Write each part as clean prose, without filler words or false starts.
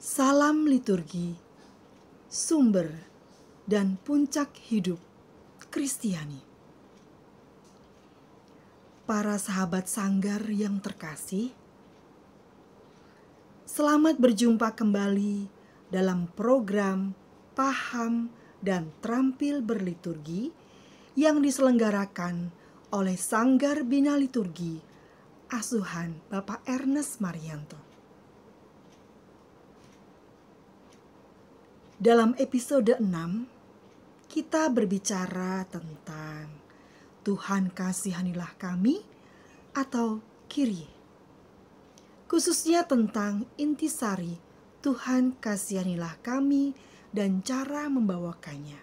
Salam liturgi, sumber dan puncak hidup Kristiani. Para sahabat sanggar yang terkasih, selamat berjumpa kembali dalam program Paham dan Terampil Berliturgi yang diselenggarakan oleh Sanggar Bina Liturgi Asuhan Bapak Ernest Marianto. Dalam episode 6, kita berbicara tentang Tuhan kasihanilah kami atau Kyrie. Khususnya tentang intisari Tuhan kasihanilah kami dan cara membawakannya.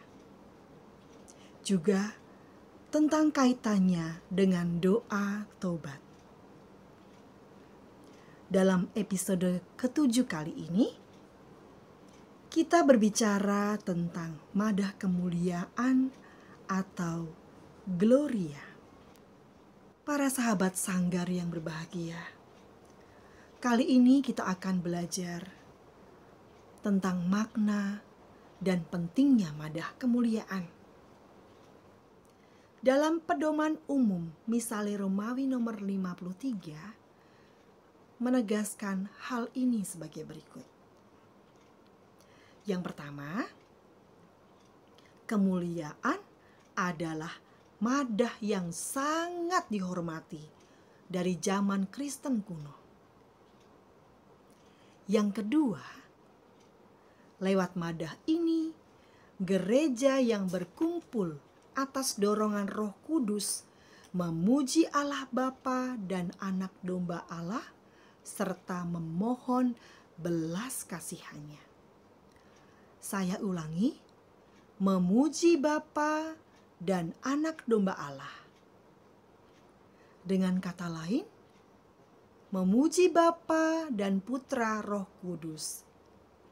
Juga tentang kaitannya dengan doa taubat. Dalam episode ke-7 kali ini, kita berbicara tentang madah kemuliaan atau gloria. Para sahabat sanggar yang berbahagia, kali ini kita akan belajar tentang makna dan pentingnya madah kemuliaan. Dalam pedoman umum Misale Romawi nomor 53 menegaskan hal ini sebagai berikut. Yang pertama, kemuliaan adalah madah yang sangat dihormati dari zaman Kristen kuno. Yang kedua, lewat madah ini, gereja yang berkumpul atas dorongan Roh Kudus memuji Allah Bapa dan Anak Domba Allah serta memohon belas kasihannya. Saya ulangi, memuji Bapa dan Anak Domba Allah. Dengan kata lain, memuji Bapa dan Putra Roh Kudus.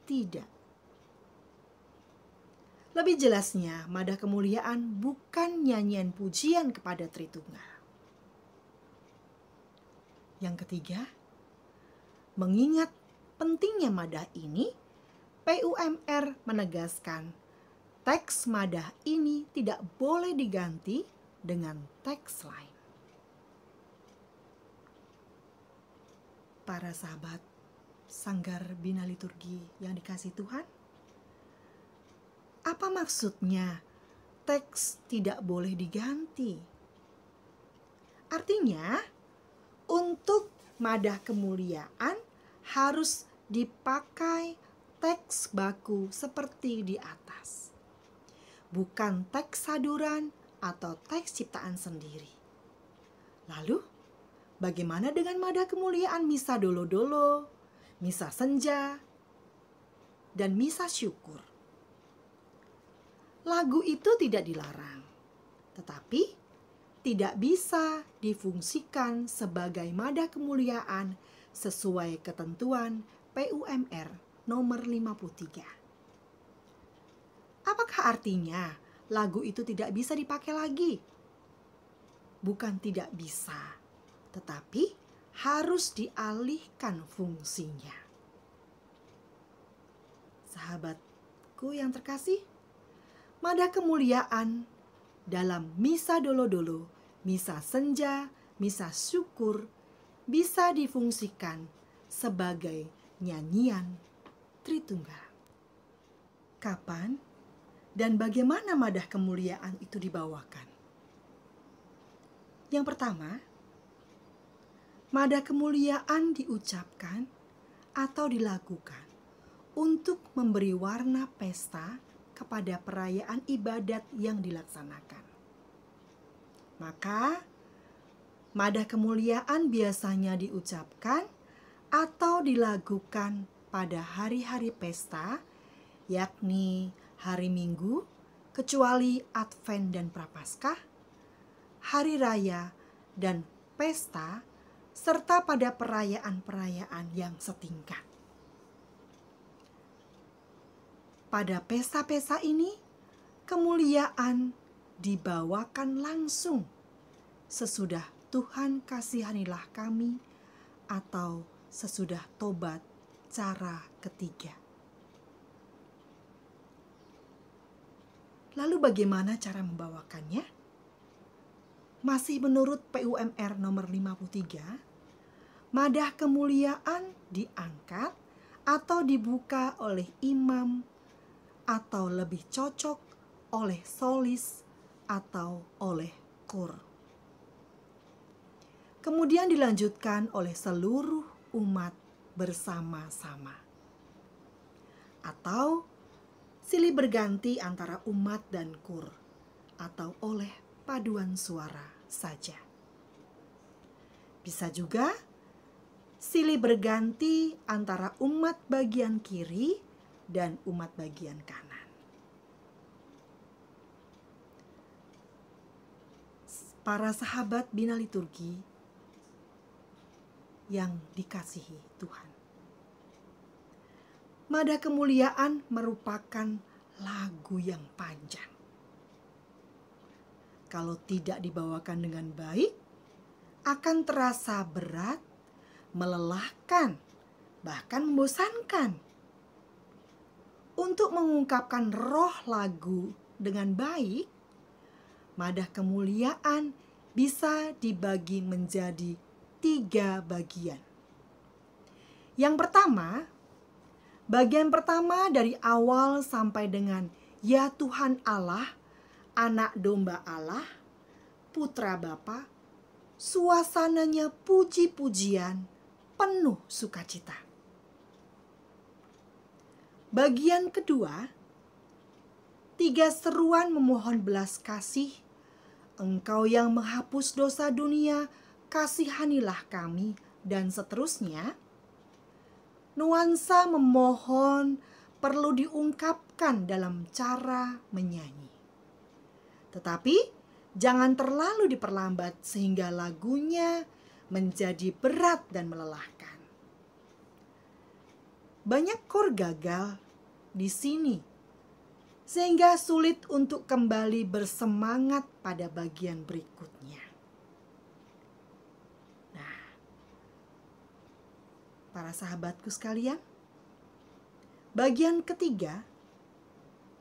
Tidak. Lebih jelasnya, madah kemuliaan bukan nyanyian pujian kepada Tritunggal. Yang ketiga, mengingat pentingnya madah ini, PUMR menegaskan teks madah ini tidak boleh diganti dengan teks lain. Para sahabat Sanggar Bina Liturgi yang dikasihi Tuhan, apa maksudnya teks tidak boleh diganti? Artinya, untuk madah kemuliaan harus dipakai teks baku seperti di atas, bukan teks saduran atau teks ciptaan sendiri. Lalu, bagaimana dengan madah kemuliaan misa dolo-dolo, misa senja, dan misa syukur? Lagu itu tidak dilarang, tetapi tidak bisa difungsikan sebagai madah kemuliaan sesuai ketentuan PUMR nomor 53. Apakah artinya lagu itu tidak bisa dipakai lagi? Bukan tidak bisa, tetapi harus dialihkan fungsinya. Sahabatku yang terkasih, madah kemuliaan dalam misa dolo-dolo, misa senja, misa syukur bisa difungsikan sebagai nyanyian Tritunggal. Kapan dan bagaimana madah kemuliaan itu dibawakan? Yang pertama, madah kemuliaan diucapkan atau dilakukan untuk memberi warna pesta kepada perayaan ibadat yang dilaksanakan. Maka, madah kemuliaan biasanya diucapkan atau dilakukan pada hari-hari pesta, yakni hari Minggu, kecuali Advent dan Prapaskah, hari raya dan pesta, serta pada perayaan-perayaan yang setingkat. Pada pesta-pesta ini, kemuliaan dibawakan langsung sesudah Tuhan kasihanilah kami atau sesudah tobat cara ketiga. Lalu bagaimana cara membawakannya? Masih menurut PUMR nomor 53, madah kemuliaan diangkat atau dibuka oleh imam atau lebih cocok oleh solis atau oleh kor. Kemudian dilanjutkan oleh seluruh umat bersama-sama. Atau silih berganti antara umat dan kur, atau oleh paduan suara saja. Bisa juga silih berganti antara umat bagian kiri dan umat bagian kanan. Para sahabat Bina Liturgi yang dikasihi Tuhan, madah kemuliaan merupakan lagu yang panjang. Kalau tidak dibawakan dengan baik, akan terasa berat, melelahkan, bahkan membosankan. Untuk mengungkapkan roh lagu dengan baik, madah kemuliaan bisa dibagi menjadi 3 bagian. Yang pertama, bagian pertama dari awal sampai dengan Ya Tuhan Allah, Anak Domba Allah, Putra Bapa, suasananya puji-pujian, penuh sukacita. Bagian kedua, 3 seruan memohon belas kasih. Engkau yang menghapus dosa dunia, kasihanilah kami, dan seterusnya. Nuansa memohon perlu diungkapkan dalam cara menyanyi. Tetapi jangan terlalu diperlambat sehingga lagunya menjadi berat dan melelahkan. Banyak kor gagal di sini, sehingga sulit untuk kembali bersemangat pada bagian berikutnya. Nah, para sahabatku sekalian, bagian ketiga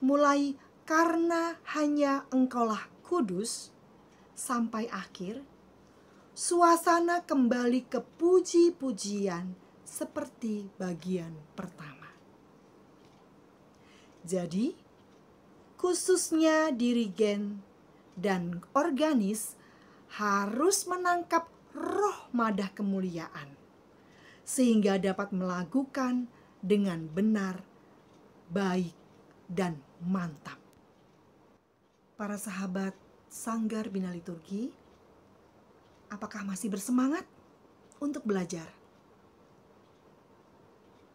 mulai karena hanya engkaulah kudus sampai akhir, suasana kembali ke puji-pujian seperti bagian pertama. Jadi, khususnya dirigen dan organis harus menangkap roh madah kemuliaan sehingga dapat melakukan dengan benar, baik, dan mantap. Para sahabat Sanggar Bina Liturgi, apakah masih bersemangat untuk belajar?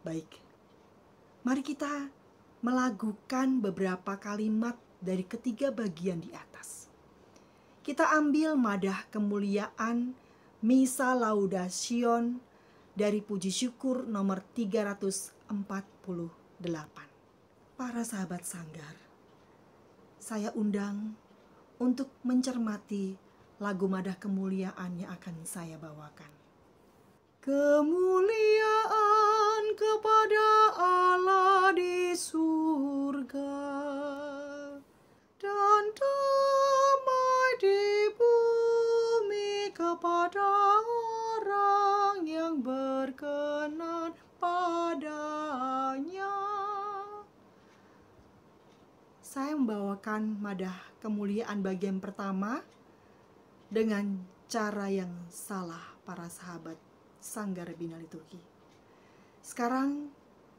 Baik, mari kita melakukan beberapa kalimat dari ketiga bagian di atas. Kita ambil madah kemuliaan Misa Laudation dari puji syukur nomor 348. Para sahabat Sanggar, saya undang untuk mencermati lagu madah kemuliaan yang akan saya bawakan. Kemuliaan kepada Allah di surga dan damai di bumi kepada orang yang berkenan padanya. Saya membawakan madah kemuliaan bagian pertama dengan cara yang salah, para sahabat Sanggar Bina Liturgi. Sekarang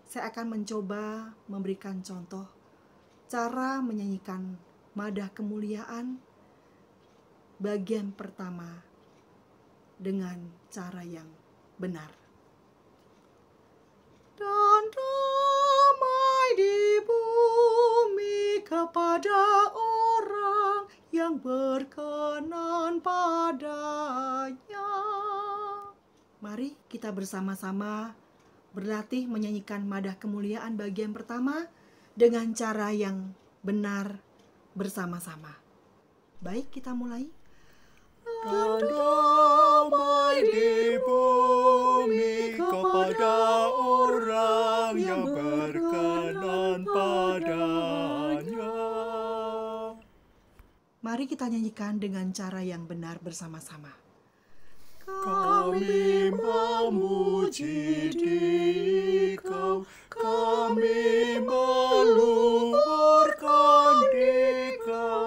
saya akan mencoba memberikan contoh cara menyanyikan madah kemuliaan bagian pertama dengan cara yang benar. Dan damai di bumi kepada orang yang berkenan padanya. Mari kita bersama-sama berlatih menyanyikan madah kemuliaan bagian pertama dengan cara yang benar bersama-sama. Baik, kita mulai. Dan damai di bumi kepada orang yang berkenan padanya. Mari kita nyanyikan dengan cara yang benar bersama-sama. Kami memuji Dikau, kami meluhurkan Dikau.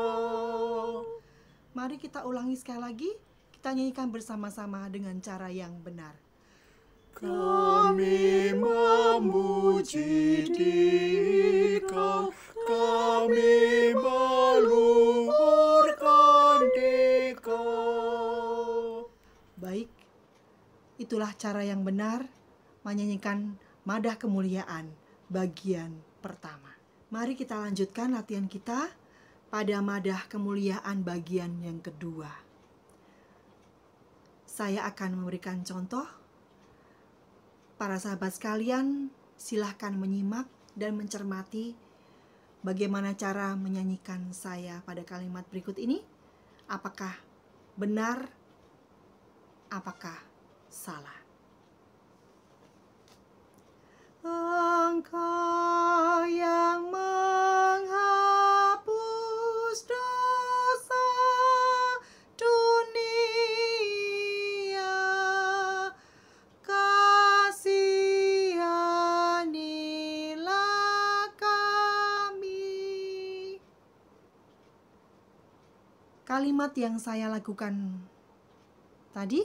Mari kita ulangi sekali lagi. Kita nyanyikan bersama-sama dengan cara yang benar. Kami memuji Dikau, kami meluhurkan Dikau. Baik, itulah cara yang benar menyanyikan Madah Kemuliaan bagian pertama. Mari kita lanjutkan latihan kita pada Madah Kemuliaan bagian yang kedua. Saya akan memberikan contoh. Para sahabat sekalian, silahkan menyimak dan mencermati bagaimana cara menyanyikan saya pada kalimat berikut ini. Apakah benar? Apakah salah? Engkau yang menghapus dosa dunia, kasihanilah kami. Kalimat yang saya lakukan tadi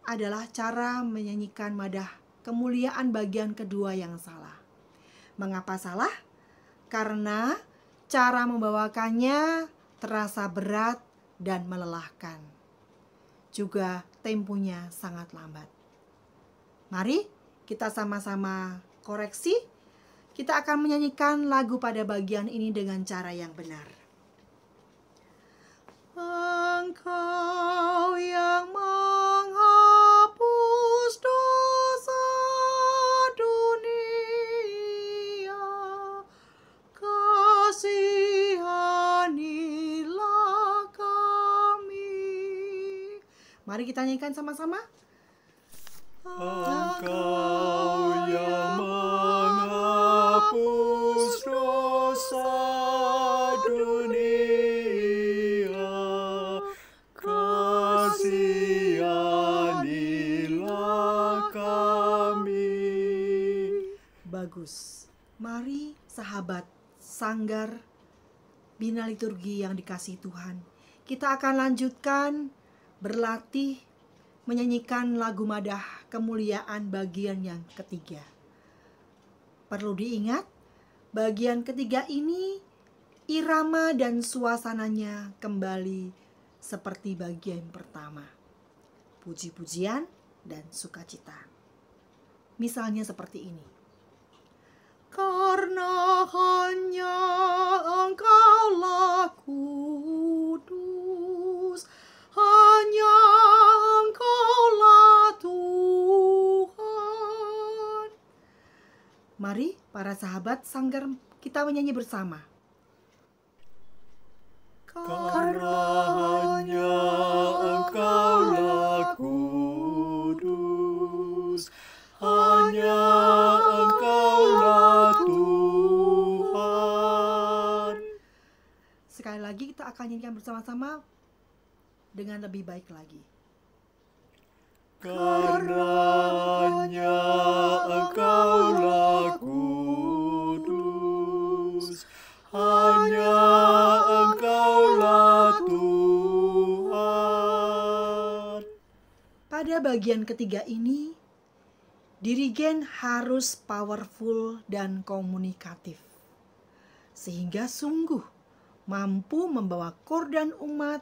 adalah cara menyanyikan Madah Kemuliaan bagian kedua yang salah. Mengapa salah? Karena cara membawakannya terasa berat dan melelahkan. Juga temponya sangat lambat. Mari kita sama-sama koreksi. Kita akan menyanyikan lagu pada bagian ini dengan cara yang benar. Engkau yang menghapus dosa dunia, kasihanilah kami. Mari kita nyanyikan sama-sama. Engkau yang menghapus dosa dunia, kasihanilah kami. Bagus. Mari sahabat Sanggar Bina Liturgi yang dikasihi Tuhan, kita akan lanjutkan berlatih menyanyikan lagu Madah Kemuliaan bagian yang ketiga. Perlu diingat, bagian ketiga ini irama dan suasananya kembali seperti bagian pertama. Puji-pujian dan sukacita. Misalnya seperti ini. Karena hanya Engkaulah kudus, hanya Engkaulah Tuhan. Mari para sahabat Sanggar kita menyanyi bersama. Karena hanya Engkaulah kudus, hanya Engkaulah Tuhan. Sekali lagi kita akan nyanyikan bersama-sama dengan lebih baik lagi. Karena hanya Engkaulah kudus, hanya Engkaulah Tuhan. Pada bagian ketiga ini, dirigen harus powerful dan komunikatif, sehingga sungguh mampu membawa kor dan umat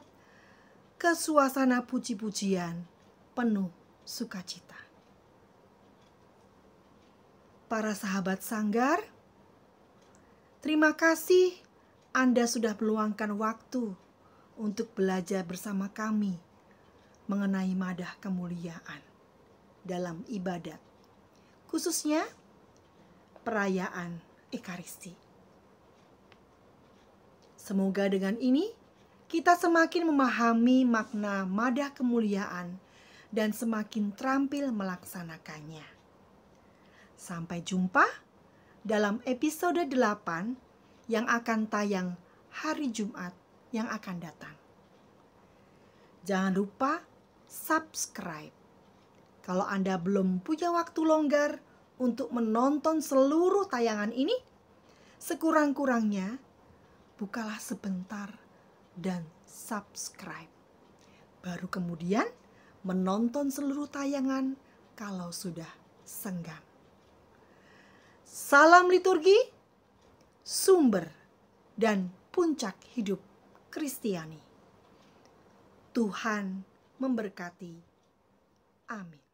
ke suasana puji-pujian penuh sukacita. Para sahabat Sanggar, terima kasih Anda sudah meluangkan waktu untuk belajar bersama kami mengenai Madah Kemuliaan dalam ibadat, khususnya perayaan Ekaristi. Semoga dengan ini kita semakin memahami makna Madah Kemuliaan dan semakin terampil melaksanakannya. Sampai jumpa dalam episode 8 yang akan tayang hari Jumat yang akan datang. Jangan lupa subscribe. Kalau Anda belum punya waktu longgar untuk menonton seluruh tayangan ini, sekurang-kurangnya bukalah sebentar dan subscribe. Baru kemudian menonton seluruh tayangan kalau sudah senggang. Salam liturgi, sumber dan puncak hidup Kristiani. Tuhan memberkati. Amin.